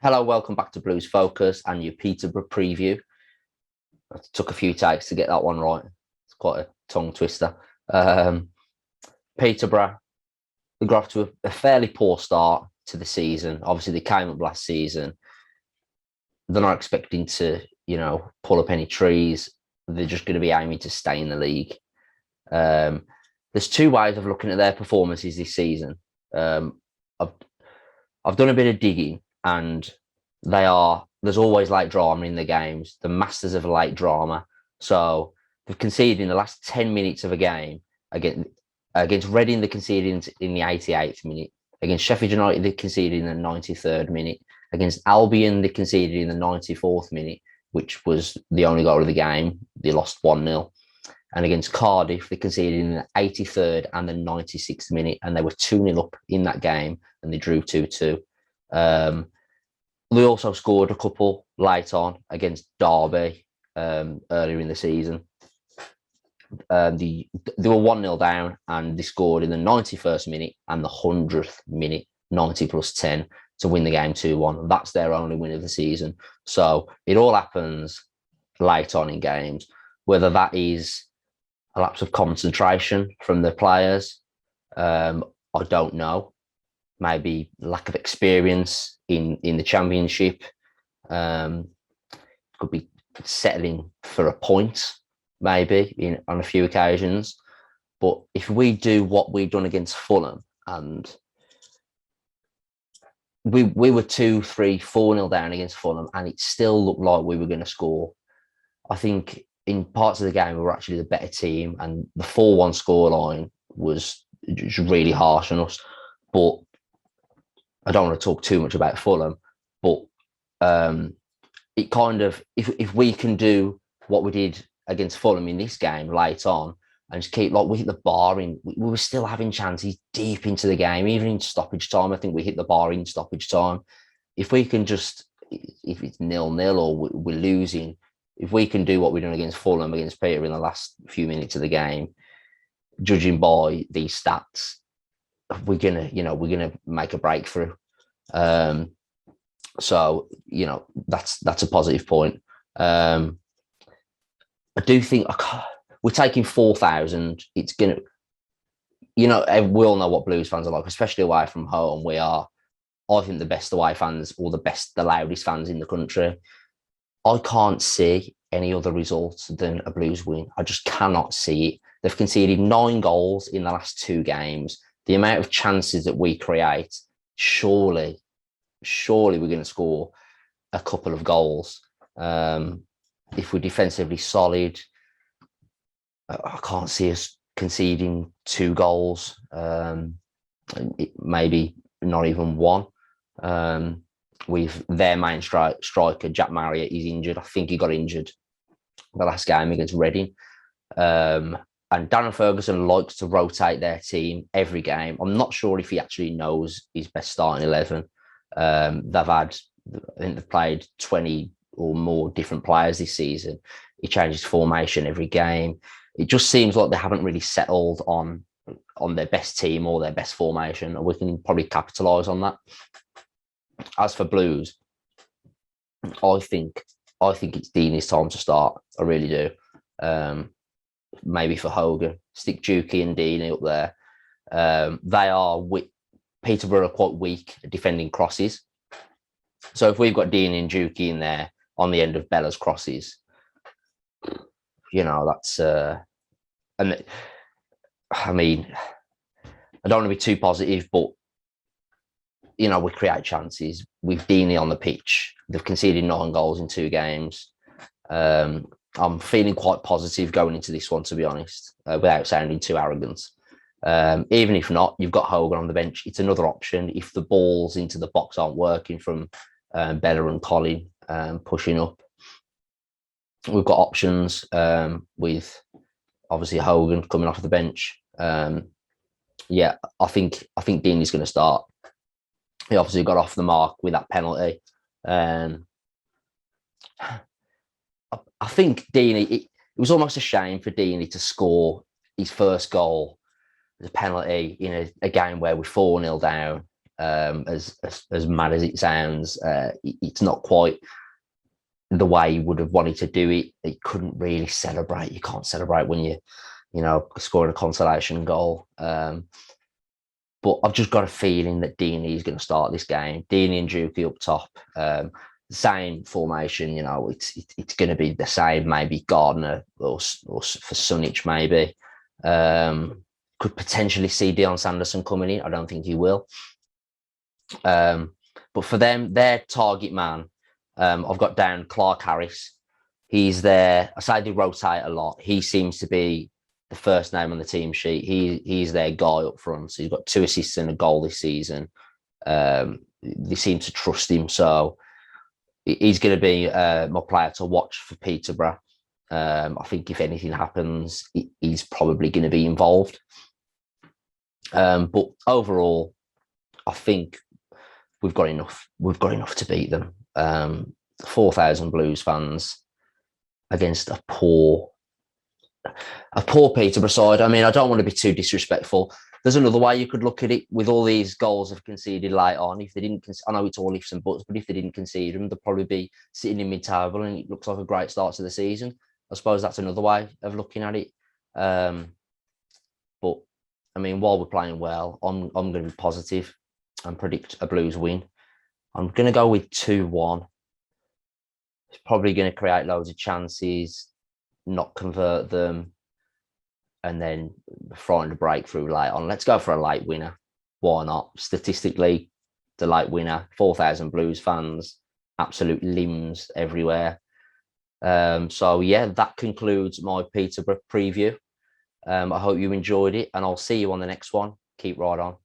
Hello, welcome back to Blues Focus and your Peterborough preview. It took a few takes to get that one right. It's quite a tongue twister. Peterborough, they got off to a fairly poor start to the season. Obviously, they came up last season. They're not expecting to, pull up any trees. They're just going to be aiming to stay in the league. There's two ways of looking at their performances this season. I've done a bit of digging, and there's always late drama in the games. The masters of late drama. So they've conceded in the last 10 minutes of a game against Reading. They conceded in the 88th minute. Against Sheffield United, they conceded in the 93rd minute. Against Albion, they conceded in the 94th minute, which was the only goal of the game. They lost 1-0. And against Cardiff, they conceded in the 83rd and the 96th minute, and they were 2-0 up in that game, and they drew 2-2. They also scored a couple late on against Derby earlier in the season. They were 1-0 down, and they scored in the 91st minute and the 100th minute, 90 plus 10, to win the game 2-1. That's their only win of the season. So it all happens late on in games, whether that is a lapse of concentration from the players. I don't know. Maybe lack of experience in the championship. Could be settling for a point, maybe on a few occasions. But if we do what we've done against Fulham, and we were 2-3, 4-0 down against Fulham, and it still looked like we were going to score. I think in parts of the game we were actually the better team, and the 4-1 scoreline was just really harsh on us. But I don't want to talk too much about Fulham, but it kind of, if we can do what we did against Fulham in this game late on, and just keep, we hit the bar we were still having chances deep into the game, even in stoppage time. I think we hit the bar in stoppage time. If we can just, if it's 0-0 or we're losing, if we can do what we're doing against Fulham, against Peter in the last few minutes of the game, judging by these stats, we're gonna make a breakthrough. So that's a positive point. I do think we're taking 4,000. It's gonna, we all know what Blues fans are like, especially away from home. We are, I think, the best away fans, or the loudest fans in the country. I can't see any other results than a Blues win. I just cannot see it. They've conceded 9 goals in the last 2 games. The amount of chances that we create, surely we're going to score a couple of goals. If we're defensively solid, I can't see us conceding 2 goals. Maybe not even 1. With their main striker, Jack Marriott, is injured. I think he got injured the last game against Reading. And Darren Ferguson likes to rotate their team every game. I'm not sure if he actually knows his best starting 11. I think they've played 20 or more different players this season. He changes formation every game. It just seems like they haven't really settled on their best team or their best formation, and we can probably capitalise on that. As for Blues, I think it's Deeney's time to start. I really do. Maybe for Hogan, stick Juki and Deeney up there. They are Peterborough are quite weak at defending crosses. So if we've got Deeney and Juki in there on the end of Bella's crosses, that's and I mean, I don't want to be too positive, but we create chances with Deeney on the pitch. They've conceded 9 goals in 2 games. I'm feeling quite positive going into this one, to be honest, without sounding too arrogant. Even if not, you've got Hogan on the bench. It's another option if the balls into the box aren't working from Bella and Colin pushing up. We've got options with obviously Hogan coming off the bench. I think Deeney's going to start. He obviously got off the mark with that penalty. I think Deeney, it was almost a shame for Deeney to score his first goal as a penalty in a game where we're 4-0 down As mad as it sounds, it's not quite the way he would have wanted to do it. He couldn't really celebrate. You can't celebrate when you scoring a consolation goal. But I've just got a feeling that Deeney is going to start this game. Deeney and Juki up top. Same formation, it's going to be the same. Maybe Gardner or for Sunich, maybe. Could potentially see Dion Sanderson coming in. I don't think he will. But for them, their target man, I've got down Clark Harris. He's there. I say they rotate a lot. He seems to be the first name on the team sheet. He's their guy up front. So he's got 2 assists and a goal this season. They seem to trust him. So he's going to be my player to watch for Peterborough. I think if anything happens, he's probably going to be involved. But overall, I think we've got enough. We've got enough to beat them. 4,000 Blues fans against a poor Peterborough side. I mean, I don't want to be too disrespectful. There's another way you could look at it. With all these goals they've conceded late on, if they didn't, I know it's all ifs and buts, but if they didn't concede them, they'll probably be sitting in mid-table, and it looks like a great start to the season. I suppose that's another way of looking at it. But I mean, while we're playing well, I'm going to be positive and predict a Blues win. I'm going to go with 2-1. It's probably going to create loads of chances, not convert them, and then find a breakthrough late on. Let's go for a late winner. Why not? Statistically, the late winner, 4,000 Blues fans, absolute limbs everywhere. So yeah, that concludes my Peterborough preview. I hope you enjoyed it, and I'll see you on the next one. Keep right on.